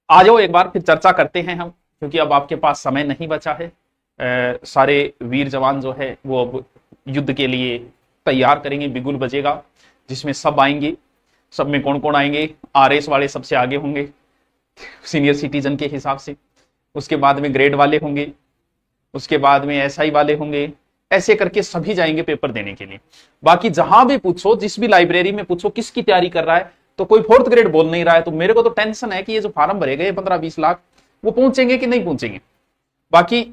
आ जाओ एक बार फिर चर्चा करते हैं हम, क्योंकि अब आपके पास समय नहीं बचा है। सारे वीर जवान जो है वो अब युद्ध के लिए तैयार करेंगे, बिगुल बजेगा जिसमें सब आएंगे। सब में कौन कौन आएंगे? आरएस वाले सबसे आगे होंगे सीनियर सिटीजन के हिसाब से, उसके बाद में ग्रेड वाले होंगे, उसके बाद में एसआई वाले होंगे, ऐसे करके सभी जाएंगे पेपर देने के लिए। बाकी जहां भी पूछो, जिस भी लाइब्रेरी में पूछो किसकी तैयारी कर रहा है, तो कोई 4th ग्रेड बोल नहीं रहा है। तो मेरे को तो टेंशन है कि ये जो फार्म भरे गए 15-20 लाख वो पहुंचेंगे कि नहीं पहुंचेंगे। बाकी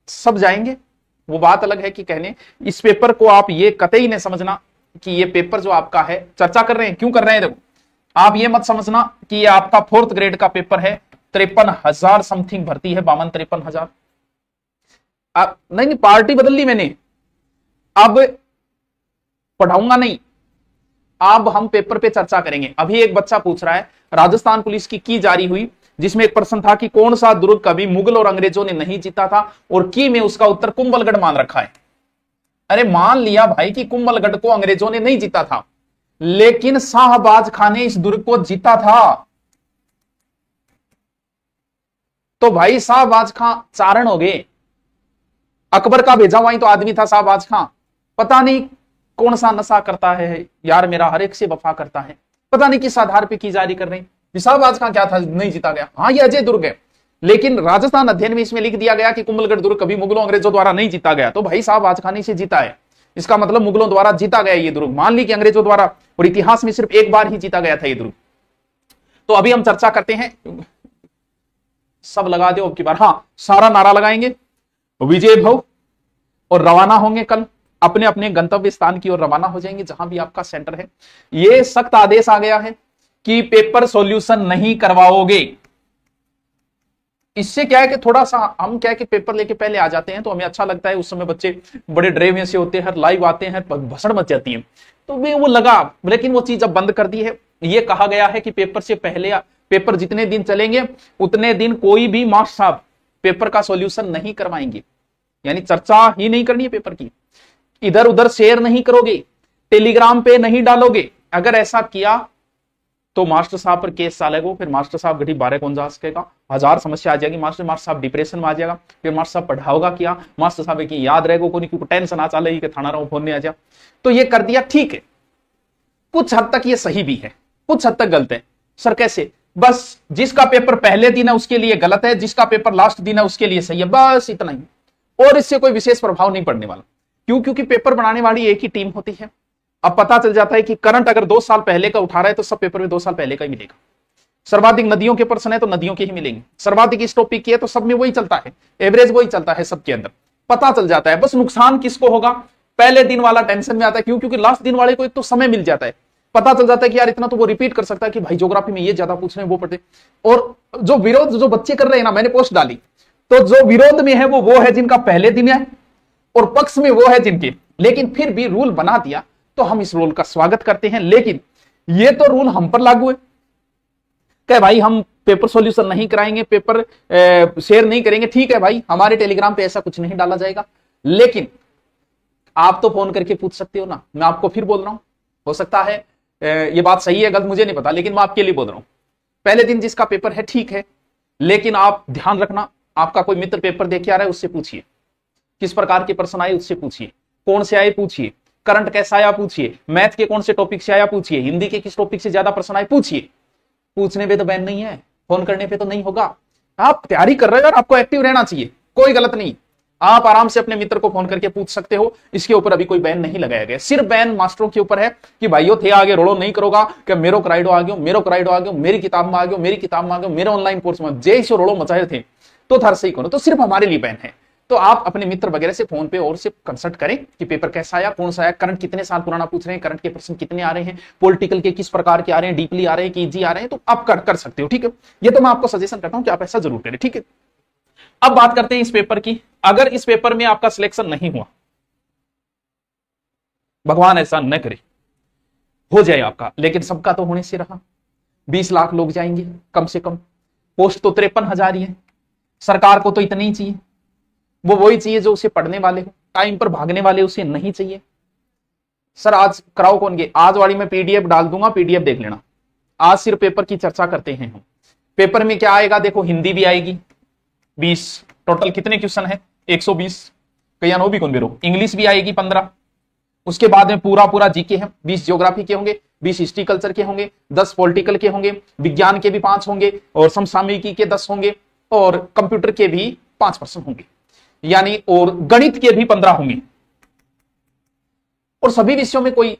सब जाएंगे, वो बात अलग है कि कहने इस पेपर को आप ये कतई नहीं समझना कि ये पेपर जो आपका है, चर्चा कर रहे हैं क्यों कर रहे हैं, देखो आप ये मत समझना कि ये आपका 4th ग्रेड का पेपर है। 53,000 समथिंग भर्ती है, 52-53,000। नहीं पार्टी बदल ली मैंने, अब पढ़ाऊंगा नहीं, अब हम पेपर पे चर्चा करेंगे। अभी एक बच्चा पूछ रहा है, राजस्थान पुलिस की जारी हुई, जिसमें एक प्रश्न था कि कौन सा दुर्ग कभी मुगल और अंग्रेजों ने नहीं जीता था, और की में उसका उत्तर कुंभलगढ़ मान रखा है। अरे मान लिया भाई कि कुंभलगढ़ को अंग्रेजों ने नहीं जीता था, लेकिन शाहबाज खान ने इस दुर्ग को जीता था। तो भाई शाहबाज खां चारण हो गए, अकबर का भेजा हुआ ही तो आदमी था शाहबाज खां। पता नहीं कौन सा नशा करता है यार, मेरा हर एक से वफा करता है, पता नहीं किस आधार पे की जारी कर रहे हैं। शाहबाज खां क्या था, नहीं जीता गया। हाँ ये अजय दुर्ग है, लेकिन राजस्थान अध्ययन में इसमें लिख दिया गया कि कुंभलगढ़ दुर्ग कभी मुगलों अंग्रेजों द्वारा नहीं जीता गया। तो भाई शाहबाज खान ने इसे जीता है, इसका मतलब मुगलों द्वारा जीता गया ये दुर्ग। मान ली कि अंग्रेजों द्वारा, और इतिहास में सिर्फ एक बार ही जीता गया था ये दुर्ग। तो अभी हम चर्चा करते हैं, सब लगा दो अब की बार। हाँ सारा नारा लगाएंगे, विजय भव, और रवाना होंगे कल अपने अपने गंतव्य स्थान की ओर रवाना हो जाएंगे, जहां भी आपका सेंटर है। ये सख्त आदेश आ गया है कि पेपर सॉल्यूशन नहीं करवाओगे। इससे क्या है कि थोड़ा सा हम क्या है कि पेपर लेके पहले आ जाते हैं तो हमें अच्छा लगता है, उस समय बच्चे बड़े डरे हुए से होते हैं, लाइव आते हैं, भसड़ मच जाती है, तो वो लगा। लेकिन वो चीज अब बंद कर दी है। ये कहा गया है कि पेपर से पहले, पेपर जितने दिन चलेंगे उतने दिन कोई भी मास्टर साहब पेपर का सॉल्यूशन नहीं करवाएंगे, यानी चर्चा ही नहीं करनी है पेपर की, इधर उधर शेयर नहीं करोगे, टेलीग्राम पे नहीं डालोगे। अगर ऐसा किया तो मास्टर साहब पर केस चालेगा, फिर मास्टर साहब गढ़ी 12 कौन जा सकेगा, 1000 समस्या आ जाएगी। मास्टर साहब डिप्रेशन में आ जाएगा, फिर मास्टर साहब पढ़ाओगा क्या, मास्टर साहब की याद रहेगा को नहीं, क्योंकि टेंशन आ चाले कि थाना रहा फोन नहीं आ जा। तो ये कर दिया, ठीक है, कुछ हद तक ये सही भी है, कुछ हद तक गलत है। सर कैसे? बस जिसका पेपर पहले दिन है उसके लिए गलत है, जिसका पेपर लास्ट दिन है उसके लिए सही है, बस इतना ही, और इससे कोई विशेष प्रभाव नहीं पड़ने वाला। क्यों? क्योंकि पेपर बनाने वाली एक ही टीम होती है। अब पता चल जाता है कि करंट अगर 2 साल पहले का उठा रहा है तो सब पेपर में 2 साल पहले का ही मिलेगा। सर्वाधिक नदियों के प्रश्न है तो नदियों के ही मिलेंगे, सर्वाधिक इस टॉपिक की है तो सब में वही चलता है, एवरेज वही चलता है सबके अंदर, पता चल जाता है। बस नुकसान किसको होगा, पहले दिन वाला टेंशन में आता है। क्यों? क्योंकि लास्ट दिन वाले को एक तो समय मिल जाता है, पता चल जाता है कि यार इतना तो वो रिपीट कर सकता है कि भाई ज्योग्राफी में ये ज्यादा पूछ रहे हैं वो पढ़ते। और जो विरोध जो बच्चे कर रहे हैं ना, मैंने पोस्ट डाली, तो जो विरोध में है वो है जिनका पहले दिन है, और पक्ष में वो है जिनके, लेकिन फिर भी रूल बना दिया तो हम इस रूल का स्वागत करते हैं। लेकिन ये तो रूल हम पर लागू है कि भाई हम पेपर सॉल्यूशन नहीं कराएंगे, पेपर शेयर नहीं करेंगे। ठीक है भाई, हमारे टेलीग्राम पे ऐसा कुछ नहीं डाला जाएगा, लेकिन आप तो फोन करके पूछ सकते हो ना। मैं आपको फिर बोल रहा हूं, हो सकता है ये बात सही है गलत मुझे नहीं पता, लेकिन मैं आपके लिए बोल रहा हूं, पहले दिन जिसका पेपर है ठीक है, लेकिन आप ध्यान रखना, आपका कोई मित्र पेपर देके आ रहा है उससे पूछिए, किस प्रकार के प्रश्न आए उससे पूछिए, कौन से आए पूछिए, करंट कैसा आया पूछिए, मैथ के कौन से टॉपिक से आया पूछिए, हिंदी के किस टॉपिक से ज्यादा प्रश्न आए पूछिए। पूछने पे तो बैन नहीं है, फोन करने पे तो नहीं होगा। आप तैयारी कर रहे हो और आपको एक्टिव रहना चाहिए, कोई गलत नहीं। आप आराम से अपने मित्र को फोन करके पूछ सकते हो, इसके ऊपर अभी कोई बैन नहीं लगाया गया। सिर्फ बैन मास्टरों के ऊपर है कि भाइयों थे आगे रोड़ो नहीं करोगा कि मेरो कराइडो आ गयो, मेरो कराइडो आ गयो, मेरी किताब में आ गयो, मेरी किताब में आ गयो, मेरे ऑनलाइन कोर्स में जैसे रोड़ो मचाए थे तो थर सही करो। तो सिर्फ हमारे लिए बैन है। तो आप अपने मित्र वगैरह से फोन पे और से कंसल्ट करें कि पेपर कैसा आया, कौन सा आया, करंट कितने साल पुराना पूछ रहे हैं, करंट के प्रश्न कितने आ रहे हैं, पॉलिटिकल के किस प्रकार के आ रहे हैं, डीपली आ रहे हैं कि इजी आ रहे हैं, तो आप कर सकते हो। ठीक है, ये तो मैं आपको सजेशन करता हूं कि आप ऐसा जरूर करें। ठीक है, अब बात करते हैं इस पेपर की। अगर इस पेपर में आपका सिलेक्शन नहीं हुआ, भगवान ऐसा न करे, हो जाए आपका, लेकिन सबका तो होने से रहा। 20 लाख लोग जाएंगे कम से कम, पोस्ट तो 53,000 ही है, सरकार को तो इतने ही चाहिए, वो वही चाहिए जो उसे पढ़ने वाले हो, टाइम पर भागने वाले उसे नहीं चाहिए। सर आज कराओ कौन गे, आज वाली मैं पीडीएफ डाल दूंगा, पीडीएफ देख लेना। आज सिर्फ पेपर की चर्चा करते हैं हम, पेपर में क्या आएगा देखो, हिंदी भी आएगी 20, टोटल कितने क्वेश्चन है 120, कहीं नो भी कौन बेरो। इंग्लिश भी आएगी 15, उसके बाद में पूरा पूरा जीके है, 20 ज्योग्राफी के होंगे, 20 हिस्ट्री कल्चर के होंगे, 10 पॉलिटिकल के होंगे, विज्ञान के भी 5 होंगे, और समसामयिकी के 10 होंगे, और कंप्यूटर के भी 5% होंगे, यानी और गणित के भी 15 होंगे। और सभी विषयों में कोई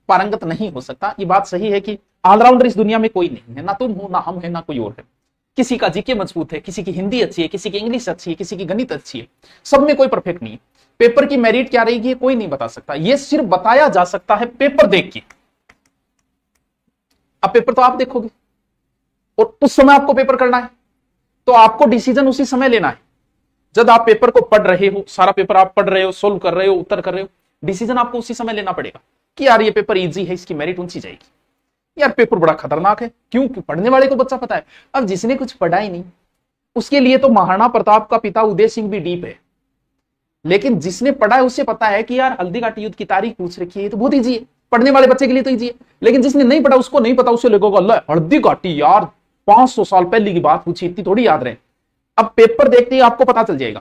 पारंगत नहीं हो सकता। ये बात सही है कि ऑलराउंडर इस दुनिया में कोई नहीं है, ना तुम हो, ना हम है, ना कोई और है। किसी का जीके मजबूत है, किसी की हिंदी अच्छी है, किसी की इंग्लिश अच्छी है, किसी की गणित अच्छी है, सब में कोई परफेक्ट नहीं है। पेपर की मेरिट क्या रहेगी कोई नहीं बता सकता, ये सिर्फ बताया जा सकता है पेपर देख के। अब पेपर तो आप देखोगे और उस समय आपको पेपर करना है, तो आपको डिसीजन उसी समय लेना है। जब आप पेपर को पढ़ रहे हो, सारा पेपर आप पढ़ रहे हो, सोल्व कर रहे हो, उत्तर कर रहे हो, डिसीजन आपको उसी समय लेना पड़ेगा कि यार ये पेपर इजी है, इसकी मेरिट ऊंची जाएगी, यार पेपर बड़ा खतरनाक है। क्यों? पढ़ने वाले को बच्चा पता है। अब जिसने कुछ पढ़ा ही नहीं उसके लिए तो महाराणा प्रताप का पिता उदय सिंह भी डीप है, लेकिन जिसने पढ़ा है उसे पता है कि यार हल्दीघाटी युद्ध की तारीख पूछ रखी है तो बहुत ईजी है, पढ़ने वाले बच्चे के लिए तो ईजी है। लेकिन जिसने नहीं पढ़ा उसको नहीं पता, उसे लगेगा अल्लाह हल्दीघाटी यार 500 साल पहले की बात पूछी, इतनी थोड़ी याद रहे। अब पेपर देखते ही आपको पता चल जाएगा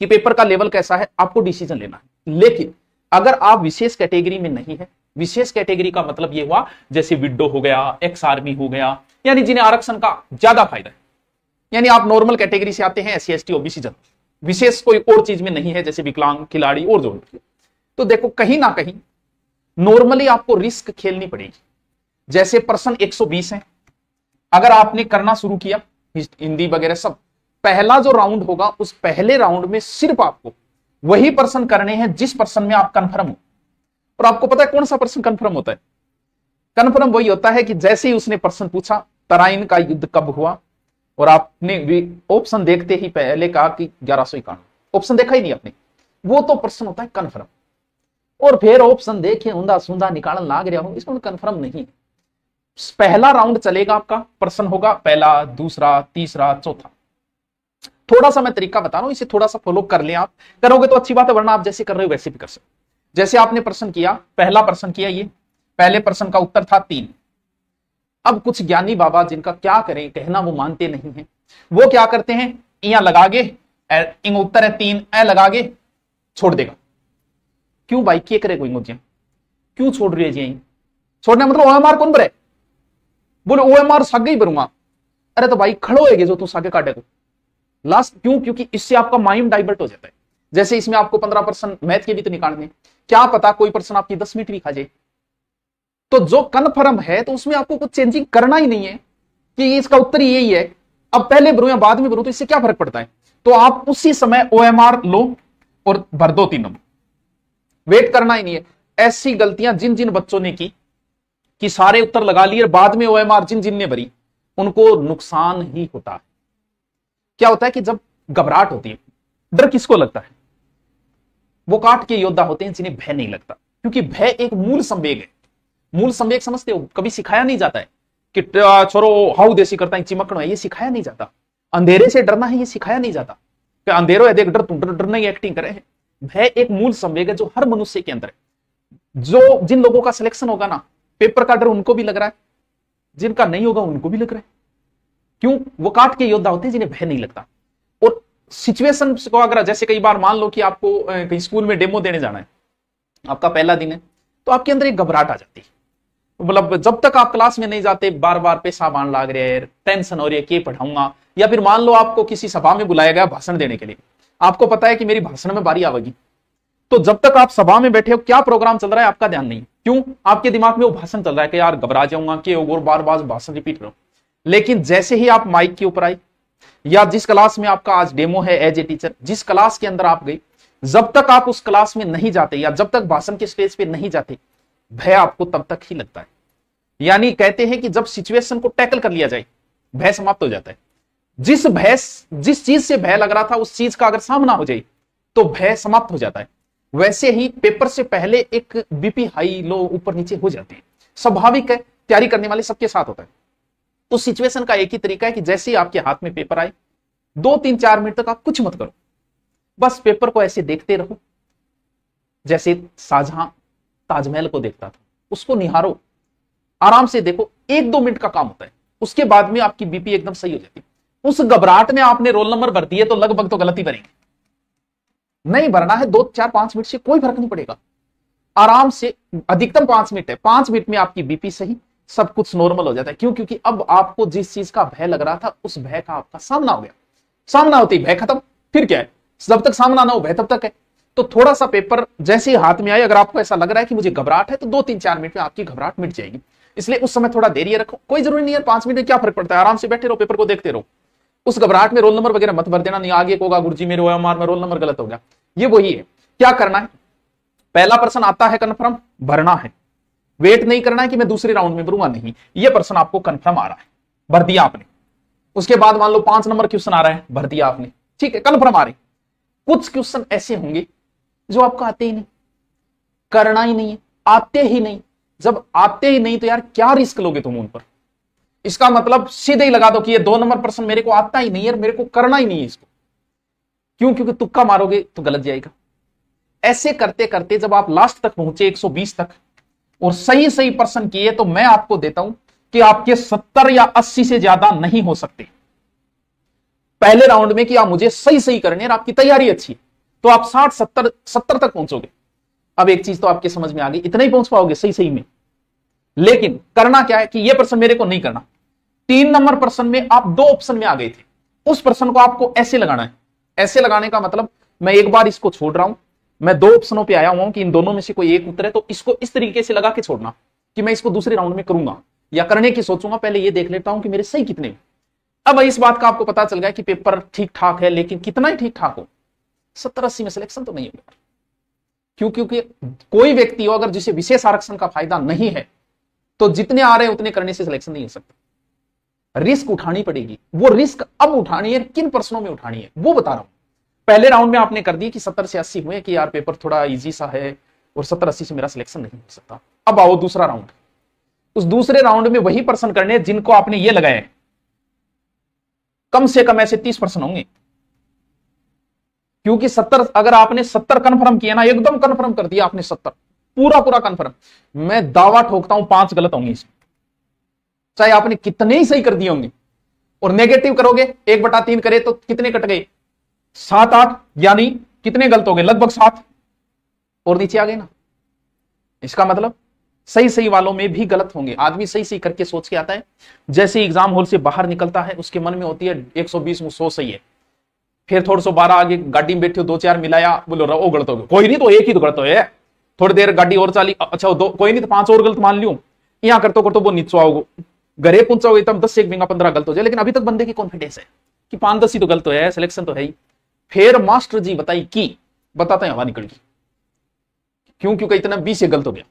कि पेपर का लेवल कैसा है, आपको डिसीजन लेना है। लेकिन अगर आप विशेष कैटेगरी में नहीं है, विशेष कैटेगरी का मतलब यह हुआ जैसे विडो हो गया, एक्स आर्मी हो गया, यानी जिन्हें आरक्षण का ज्यादा फायदा है, यानी आप नॉर्मल कैटेगरी से आते हैं, SC ST OBC जनरल, विशेष कोई और चीज में नहीं है जैसे विकलांग खिलाड़ी और जो, तो देखो कहीं ना कहीं नॉर्मली आपको रिस्क खेलनी पड़ेगी। जैसे पर्सन 120 है, अगर आपने करना शुरू किया हिंदी वगैरह सब, पहला जो राउंड होगा उस पहले राउंड में सिर्फ आपको वही पर्सन करने हैं जिस पर्सन में आप कंफर्म हो। और आपको पता है कौन सा पर्सन कंफर्म होता है? कंफर्म वही होता है कि जैसे ही उसने पर्सन पूछा तराइन का युद्ध कब हुआ, और आपने ऑप्शन देखते ही पहले कहा कि 1151, ऑप्शन देखा ही नहीं आपने, वो तो पर्सन होता है कन्फर्म। और फिर ऑप्शन देखे ऊंधा सूंधा निकालने लाग रहा हो, इसमें कन्फर्म नहीं। पहला राउंड चलेगा आपका, पर्सन होगा पहला, दूसरा, तीसरा, चौथा। थोड़ा सा मैं तरीका बता रहा हूं, इसे थोड़ा सा फॉलो कर लें। आप करोगे तो अच्छी बात है, वरना आप जैसे कर रहे हो वैसे भी कर सकते। जैसे आपने प्रश्न किया, पहला प्रश्न किया, ये पहले प्रश्न का उत्तर था 3। अब कुछ ज्ञानी बाबा जिनका क्या करें, कहना वो मानते नहीं है, वो क्या करते हैं, यहां लगा गे इंग उत्तर है 3, ए लगा गे छोड़ देगा। क्यों भाई क्या करे कोई मुझे, क्यों छोड़ रही है जी? छोड़ने मतलब OMR कौन भरे? बोले OMR सागे ही भरूंगा। अरे तो भाई खड़ो है जो तू सागे काटे को लास्ट, क्यों? क्योंकि इससे आपका माइंड डाइवर्ट हो जाता है। जैसे इसमें आपको 15% मैथ के भी तो निकालने, क्या पता कोई पर्सन आपकी 10 मिनट भी खा जाए। तो जो कन्फर्म है तो उसमें आपको कुछ चेंजिंग करना ही नहीं है कि इसका उत्तर यही है, अब पहले भरूं या बाद में भरूं तो इससे क्या फर्क पड़ता है। तो आप उसी समय OMR लो और भर दो 3 नंबर, वेट करना ही नहीं है। ऐसी गलतियां जिन जिन बच्चों ने की कि सारे उत्तर लगा लिए और बाद में OMR जिन जिन ने भरी, उनको नुकसान ही होता है। क्या होता है कि जब घबराहट होती है, डर किसको लगता है? वो काट के योद्धा होते हैं जिन्हें भय नहीं लगता, क्योंकि भय एक मूल संवेग है। मूल संवेग समझते हो, कभी सिखाया नहीं जाता है कि छोरो हाउ देसी करता है, चिमकना है, ये सिखाया नहीं जाता। अंधेरे से डरना है, ये सिखाया नहीं जाता कि अंधेरो है देख डर, तुम डरना ही एक्टिंग करे है। भय एक मूल संवेग है जो हर मनुष्य के अंदर है। जो जिन लोगों का सिलेक्शन होगा ना, पेपर का डर उनको भी लग रहा है, जिनका नहीं होगा उनको भी लग रहा है। क्यों? वो काट के योद्धा होते हैं जिन्हें भय नहीं लगता। और सिचुएशन को अगर जैसे कई बार मान लो कि आपको कहीं स्कूल में डेमो देने जाना है, आपका पहला दिन है, तो आपके अंदर एक घबराहट आ जाती है। मतलब जब तक आप क्लास में नहीं जाते, बार बार पेशाब आने लग रहे हैं, टेंशन हो रही है कि पढ़ाऊंगा। या फिर मान लो आपको किसी सभा में बुलाया गया भाषण देने के लिए, आपको पता है कि मेरी भाषण में बारी आवेगी, तो जब तक आप सभा में बैठे हो, क्या प्रोग्राम चल रहा है आपका ध्यान नहीं। क्यों? आपके दिमाग में वो भाषण चल रहा है कि यार घबरा जाऊंगा कि और बार बार भाषण रिपीट करो। लेकिन जैसे ही आप माइक के ऊपर आए, या जिस क्लास में आपका आज डेमो है एज ए टीचर, जिस क्लास के अंदर आप गए, जब तक आप उस क्लास में नहीं जाते या जब तक भाषण के स्टेज पे नहीं जाते, भय आपको तब तक ही लगता है। यानी कहते हैं कि जब सिचुएशन को टैकल कर लिया जाए, भय समाप्त हो जाता है। जिस चीज से भय लग रहा था, उस चीज का अगर सामना हो जाए तो भय समाप्त हो जाता है। वैसे ही पेपर से पहले एक बीपी हाई लो ऊपर नीचे हो जाती है, स्वाभाविक है, तैयारी करने वाले सबके साथ होता है। तो सिचुएशन का एक ही तरीका है कि जैसे ही आपके हाथ में पेपर आए, 2-3-4 मिनट तक आप कुछ मत करो, बस पेपर को ऐसे देखते रहो जैसे शाहजहां ताजमहल को देखता था, उसको निहारो, आराम से देखो। 1-2 मिनट का काम होता है, उसके बाद में आपकी बीपी एकदम सही हो जाती है। उस घबराहट में आपने रोल नंबर भर दिए तो लगभग तो गलती भरेंगे, नहीं भरना है 2 4 5 मिनट से कोई फर्क नहीं पड़ेगा, आराम से अधिकतम 5 मिनट है, 5 मिनट में आपकी बीपी सही, सब कुछ नॉर्मल हो जाता है। क्यों? क्योंकि अब आपको जिस चीज का भय लग रहा था उस भय का आपका सामना हो गया, सामना होती भय खत्म। फिर क्या है, जब तक सामना ना हो भय तब तक है। तो थोड़ा सा पेपर जैसे ही हाथ में आए, अगर आपको ऐसा लग रहा है कि मुझे घबराहट है, तो 2 3 4 मिनट में आपकी घबराहट मिट जाएगी। इसलिए उस समय थोड़ा देरी रखो, कोई जरूरी नहीं है 5 मिनट में क्या फर्क पड़ता है, आराम से बैठे रहो, पेपर को देखते रहो। उस घबराहट में रोल नंबर वगैरह मत भर देना, नहीं आगे को होगा गुरुजी मेरे OMR में रोल नंबर गलत हो गया। ये वही है, क्या करना है, पहला प्रश्न आता है कन्फर्म, भरना है, वेट नहीं करना है कि मैं दूसरे राउंड में भरूंगा, नहीं, ये प्रश्न आपको कन्फर्म आ रहा है, भर दिया आपने। उसके बाद मान लो 5 नंबर क्वेश्चन आ रहा है, भर दिया आपने, ठीक है, कन्फर्म आ रहे। कुछ क्वेश्चन ऐसे होंगे जो आपको आते ही नहीं, करना ही नहीं है, आते ही नहीं। जब आते ही नहीं तो यार क्या रिस्क लोगे तुम उन पर, इसका मतलब सीधे ही लगा दो कि ये 2 नंबर प्रश्न मेरे को आता ही नहीं है, मेरे को करना ही नहीं है इसको। क्यों? क्योंकि तुक्का मारोगे तो गलत जाएगा। ऐसे करते करते जब आप लास्ट तक पहुंचे 120 तक और सही सही प्रश्न किए, तो मैं आपको देता हूं कि आपके 70 या 80 से ज्यादा नहीं हो सकते पहले राउंड में, कि आप मुझे सही सही करने और आपकी तैयारी अच्छी है तो आप 60 70 तक पहुंचोगे। अब एक चीज तो आपके समझ में आ गई, इतना ही पहुंच पाओगे सही सही में। लेकिन करना क्या है कि यह प्रश्न मेरे को नहीं करना। 3 नंबर प्रश्न में आप 2 ऑप्शन में आ गए थे, उस प्रश्न को आपको ऐसे लगाना है। ऐसे लगाने का मतलब मैं एक बार इसको छोड़ रहा हूं, मैं 2 ऑप्शनों पे आया हुआ हूं कि इन दोनों में से कोई एक उतरे, तो इसको इस तरीके से लगा के छोड़ना कि मैं इसको दूसरे राउंड में करूंगा या करने की सोचूंगा, पहले ये देख लेता हूं कि मेरे सही कितने। अब इस बात का आपको पता चल गया कि पेपर ठीक ठाक है, लेकिन कितना ही ठीक ठाक हो, 70 80 में सिलेक्शन तो नहीं होगा। क्यों? क्योंकि कोई व्यक्ति हो अगर जिसे विशेष आरक्षण का फायदा नहीं है, तो जितने आ रहे हैं उतने करने से सिलेक्शन नहीं हो सकता। रिस्क उठानी पड़ेगी, वो रिस्क अब उठानी है, किन प्रश्नों में उठानी है वो बता रहा हूं। पहले राउंड में आपने कर दिया कि 70 से 80 हुए कि यार पेपर थोड़ा इजी सा है और 70 80 से मेरा सिलेक्शन नहीं हो सकता। अब आओ दूसरा राउंड, उस दूसरे राउंड में वही प्रश्न करने जिनको आपने ये लगाए, कम से कम ऐसे 30 प्रश्न होंगे। क्योंकि 70 अगर आपने 70 कन्फर्म किया ना, एकदम कन्फर्म कर दिया आपने 70 पूरा कन्फर्म, मैं दावा ठोकता हूं 5 गलत होंगे इसमें, चाहे आपने कितने ही सही कर दिए होंगे। और नेगेटिव करोगे 1/3 करे तो कितने कट गए, 7 8, यानी कितने गलत हो गए, लगभग 7 और नीचे आ गए ना। इसका मतलब सही सही वालों में भी गलत होंगे। आदमी सही सही करके सोच के आता है, जैसे एग्जाम हॉल से बाहर निकलता है उसके मन में होती है 120 में 100 सही है, फिर थोड़ा सो 12 आगे गाड़ी में बैठे 2 4 मिलाया, बोलो वो गलत हो गया, कोई नहीं तो एक ही तो गलत है, थोड़ी देर गाड़ी और चाली, अच्छा 2 कोई नहीं तो 5 और गलत मान लियो, यहां करते करते वो नीचे आओगे, घरे पहुंचाओगे तब 10 1 15 गलत हो जाए। लेकिन अभी तक बंदे की कॉन्फिडेंस है कि 5 10 ही तो गलत हो है, सिलेक्शन तो है ही। फिर मास्टर जी बताई कि बताते हैं हवा निकल गई, क्यों? क्योंकि इतना 20 से गलत हो गया।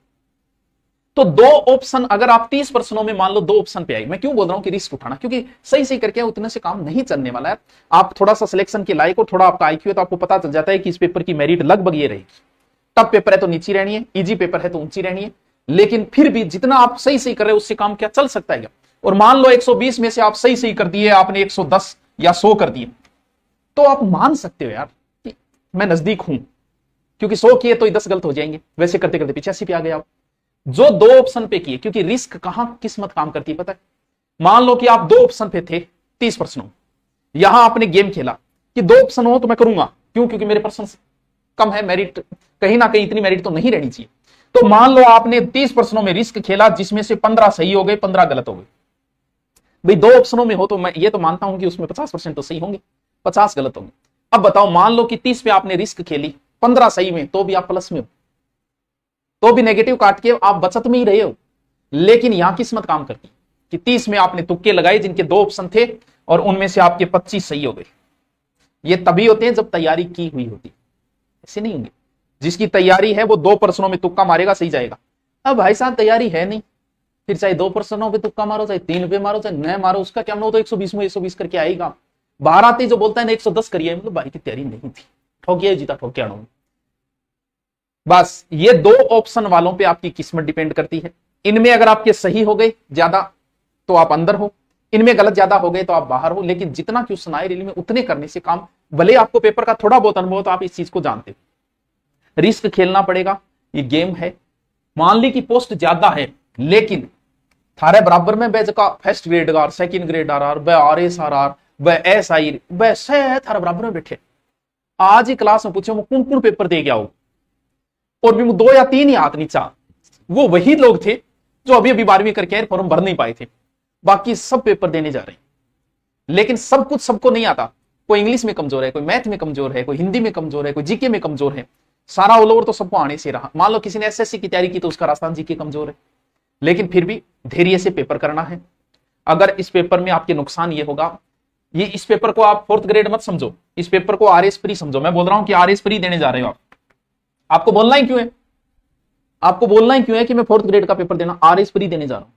तो 2 ऑप्शन, अगर आप 30 प्रश्नों में मान लो 2 ऑप्शन पे आई, मैं क्यों बोल रहा हूं कि रिस्क उठाना, क्योंकि सही सही करके उतने से काम नहीं चलने वाला है। आप थोड़ा सा सिलेक्शन के लायक हो, थोड़ा आपका आईक्यू है, तो आपको पता चल जाता है कि इस पेपर की मेरिट लगभग ये रहेगी। टफ पेपर है तो नीची रहनी है, इजी पेपर है तो ऊंची रहनी है। लेकिन फिर भी जितना आप सही सही कर रहे हो उससे काम क्या चल सकता है क्या? और मान लो 120 में से आप सही सही कर दिए, आपने 110 या 100 कर दिए, तो आप मान सकते हो यार कि मैं नजदीक हूं, क्योंकि 100 किए तो 10 गलत हो जाएंगे, वैसे करते करते 85 पे आ गए आप। जो 2 ऑप्शन पे किए, क्योंकि रिस्क कहां किस्मत काम करती है पता है। मान लो कि आप 2 ऑप्शन पे थे 30 प्रश्नों, यहां आपने गेम खेला कि 2 ऑप्शन हो तो मैं करूंगा, क्यों? क्योंकि मेरे प्रश्न कम है, मेरिट कहीं ना कहीं इतनी मेरिट तो नहीं रहनी चाहिए। तो मान लो आपने 30 प्रश्नों में रिस्क खेला, जिसमें से 15 सही हो गए, 15 गलत हो गए। भाई 2 ऑप्शनों में हो तो मैं ये तो मानता हूं कि उसमें 50% तो सही होंगे, 50 गलत होंगे। अब बताओ, मान लो कि 30 पे आपने रिस्क खेली, 15 सही में, तो भी आप प्लस में हो, तो भी नेगेटिव काट के आप बचत में ही रहे हो। लेकिन यहां किस्मत काम करती कि 30 में आपने तुक्के लगाए जिनके 2 ऑप्शन थे और उनमें से आपके 25 सही हो गए। ये तभी होते हैं जब तैयारी की हुई होती, ऐसे नहीं होंगे। जिसकी तैयारी है वो 2 प्रश्नों में तुक्का मारेगा, सही जाएगा। अब भाई साहब तैयारी है नहीं, फिर चाहे 2 प्रश्नों पे तुक्का मारो, चाहे 3 पे मारो, चाहे न मारो, उसका क्या मतलब? 120 में 120 करके आएगा। बाहर आते जो बोलता है ना 110 करिए, मतलब भाई की तैयारी नहीं थी, ठोकिया जीता ठोकिया आना। बस ये 2 ऑप्शन वालों पे आपकी किस्मत डिपेंड करती है। इनमें अगर आपके सही हो गए ज्यादा तो आप अंदर हो, इनमें गलत ज्यादा हो गए तो आप बाहर हो। लेकिन जितना क्वेश्चन आए रेली में उतने करने से काम, भले आपको पेपर का थोड़ा बहुत अनुभव, तो आप इस चीज को जानते हो। रिस्क खेलना पड़ेगा, ये गेम है। मान ली कि पोस्ट ज्यादा है, लेकिन थारे बराबर में वह जगह first grade R, second grade R, वह आर एस आर आर, वह एस आई, वैसे थारे बराबर में बैठे। आज ही क्लास में पूछो वो कौन कौन पेपर दे गया हो, और भी 2 या 3 ही हाथ नीचा, वो वही लोग थे जो अभी अभी 12वीं करके फॉर्म भर नहीं पाए थे, बाकी सब पेपर देने जा रहे हैं। लेकिन सब कुछ सबको नहीं आता, कोई इंग्लिश में कमजोर है, कोई मैथ में कमजोर है, कोई हिंदी में कमजोर है, कोई जीके में कमजोर है। सारा ऑल ओवर तो सबको आने से रहा। मान लो किसी ने एसएससी की तैयारी की तो उसका राजस्थान जीके कमजोर है, लेकिन फिर भी धैर्य से पेपर करना है। अगर इस पेपर में आपके नुकसान ये होगा, ये इस पेपर को आप 4th ग्रेड मत समझो, इस पेपर को आरएस प्री समझो। मैं बोल रहा हूं कि आरएस प्री देने जा रहे हो आप, आपको बोलना ही क्यों है, आपको बोलना ही क्यों है कि मैं 4th ग्रेड का पेपर देना, आरएस प्री देने जा रहा हूं,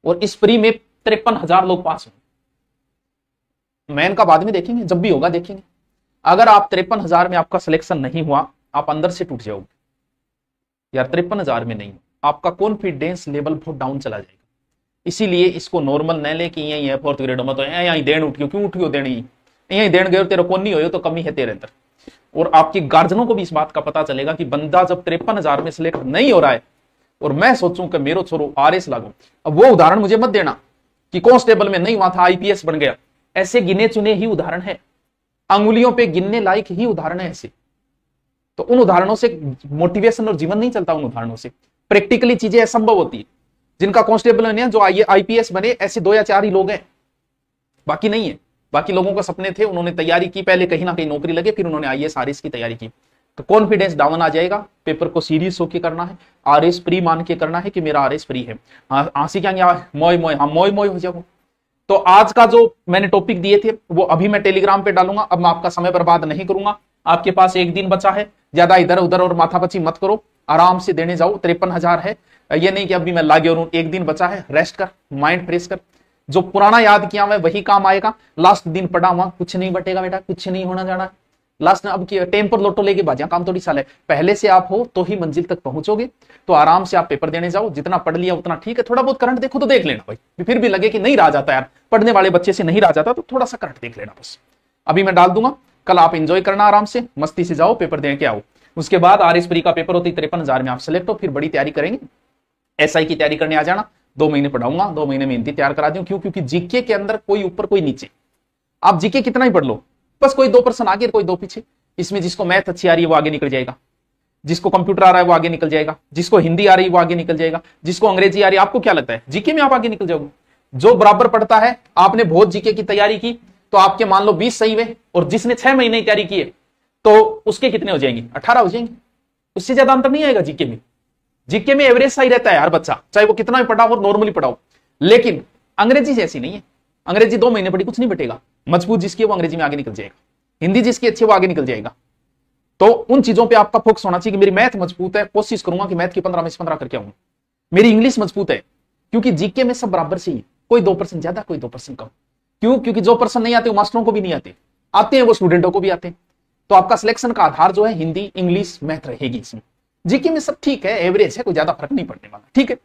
और इस प्री में 53,000 लोग पास हुए। मैन का बाद में देखेंगे, जब भी होगा देखेंगे। अगर आप 53,000 में आपका सिलेक्शन नहीं हुआ, आप अंदर से टूट जाओगे यार। 53,000 में नहीं, आपका कॉन्फिडेंस लेवल बहुत डाउन चला जाएगा। इसीलिए इसको नॉर्मल न ले कि यही है 4th ग्रेड में तो यही देन उठियो, क्यों उठियो देनी, यही देन गए तेरे को नहीं हो तो कमी है तेरे अंदर। और आपकी गार्जियनों को भी इस बात का पता चलेगा कि बंदा जब 53,000 में सिलेक्ट नहीं हो रहा है और मैं सोचूं कि मेरो छोरो आरएस लागू। अब वो उदाहरण मुझे मत देना कि कांस्टेबल में नहीं हुआ था आईपीएस बन गया, ऐसे गिने चुने ही उदाहरण है, अंगुलियों पे गिनने लायक ही उदाहरण है ऐसे। तो उन उदाहरणों से मोटिवेशन और जीवन नहीं चलता, उन उदाहरणों से प्रैक्टिकली चीजें असंभव होती है। जिनका कांस्टेबल बने, जो आईपीएस बने, ऐसे 2 या 4 ही लोग हैं, बाकी नहीं है। बाकी लोगों के सपने थे, उन्होंने तैयारी की, पहले कहीं ना कहीं नौकरी लगे, फिर उन्होंने आईएएस आरएस की तैयारी की। तो कॉन्फिडेंस डाउन आ जाएगा। पेपर को सीरियस होकर करना है, आरएस प्री मान के करना है कि मेरा आरएस प्री है। आंसी क्या मोय मोय, हाँ मोय मोय हो जाओ। तो आज का जो मैंने टॉपिक दिए थे वो अभी मैं टेलीग्राम पे डालूंगा। अब मैं आपका समय बर्बाद नहीं करूंगा, आपके पास 1 दिन बचा है, ज्यादा इधर उधर और माथापच्ची मत करो, आराम से देने जाओ। 53,000 है, ये नहीं कि अभी मैं लागे और 1 दिन बचा है, रेस्ट कर, माइंड फ्रेश कर। जो पुराना याद किया मैं वही काम आएगा। लास्ट दिन पढ़ा हुआ कुछ नहीं बटेगा बेटा, कुछ नहीं होना जाना। लास्ट अब टेम्पर लोटो लेके बाजिया काम थोड़ी साल है, पहले से आप हो तो ही मंजिल तक पहुंचोगे। तो आराम से आप पेपर देने जाओ, जितना पढ़ लिया उतना ठीक है। थोड़ा बहुत करंट देखो तो देख लेना भाई, फिर भी लगे कि नहीं रहा जाता यार, पढ़ने वाले बच्चे से नहीं रहा जाता तो थोड़ा सा करंट देख लेना बस। अभी मैं डाल दूंगा, कल आप एंजॉय करना, आराम से मस्ती से जाओ, पेपर दे के आओ। उसके बाद आरएस प्री का पेपर होती 53,000 में आप सेलेक्ट हो, फिर बड़ी तैयारी करेंगे। एसआई की तैयारी करने आ जाना, 2 महीने पढ़ाऊंगा, 2 महीने में हिंदी तैयार करा दूं। क्यों? क्योंकि जीके के अंदर कोई ऊपर कोई नीचे, आप जीके कितना ही पढ़ लो, बस कोई 2% आगे कोई 2 पीछे। इसमें जिसको मैथ अच्छी आ रही है वो आगे निकल जाएगा, जिसको कंप्यूटर आ रहा है वो आगे निकल जाएगा, जिसको हिंदी आ रही है वो आगे निकल जाएगा, जिसको अंग्रेजी आ रही है। आपको क्या लगता है जीके में आप आगे निकल जाओगे? जो बराबर पढ़ता है, आपने बहुत जीके की तैयारी की तो आपके मान लो 20 सही हुए, और जिसने 6 महीने की तैयारी की है तो उसके कितने हो जाएंगे? 18 हो जाएंगे। उससे ज्यादा अंतर नहीं आएगा जीके में। जीके में एवरेज सही रहता है हर बच्चा, चाहे वो कितना भी पढ़ा हो, नॉर्मली पढ़ाओ। लेकिन अंग्रेजी से ऐसी नहीं है, अंग्रेजी 2 महीने पढ़ी कुछ नहीं बटेगा। मजबूत जिसकी है वो अंग्रेजी में आगे निकल जाएगा, हिंदी जिसकी अच्छी वो आगे निकल जाएगा। तो उन चीजों पे आपका फोकस होना चाहिए कि मेरी मैथ मजबूत है, कोशिश करूंगा कि मैथ की 15 में से 15 करके आऊं। मेरी इंग्लिश मजबूत है, क्योंकि जीके में सब बराबर से ही, कोई 2% ज्यादा कोई 2% कम। क्यों? क्योंकि जो पर्सन नहीं आते वो मास्टरों को भी नहीं आते, आते हैं वो स्टूडेंटों को भी आते हैं। तो आपका सिलेक्शन का आधार जो है हिंदी, इंग्लिश, मैथ रहेगी। इसमें जीके में सब ठीक है, एवरेज है, कोई ज्यादा फर्क नहीं पड़ने वाला। ठीक है,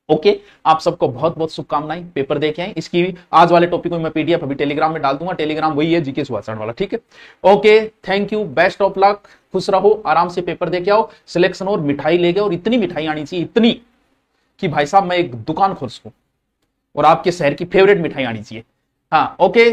ओके। आप सबको बहुत बहुत शुभकामनाएं, पेपर देके आए। इसकी आज वाले टॉपिक में मैं पीडीएफ अभी टेलीग्राम में डाल दूंगा। टेलीग्राम वही है जीके सुभाषचंद्र वाला। ठीक है, okay, thank you, best of luck, खुश रहो, आराम से पेपर देके आओ, सिलेक्शन और मिठाई ले गए। और इतनी मिठाई आनी चाहिए, इतनी कि भाई साहब मैं एक दुकान खोल सकूं, और आपके शहर की फेवरेट मिठाई आनी चाहिए। हाँ, ओके।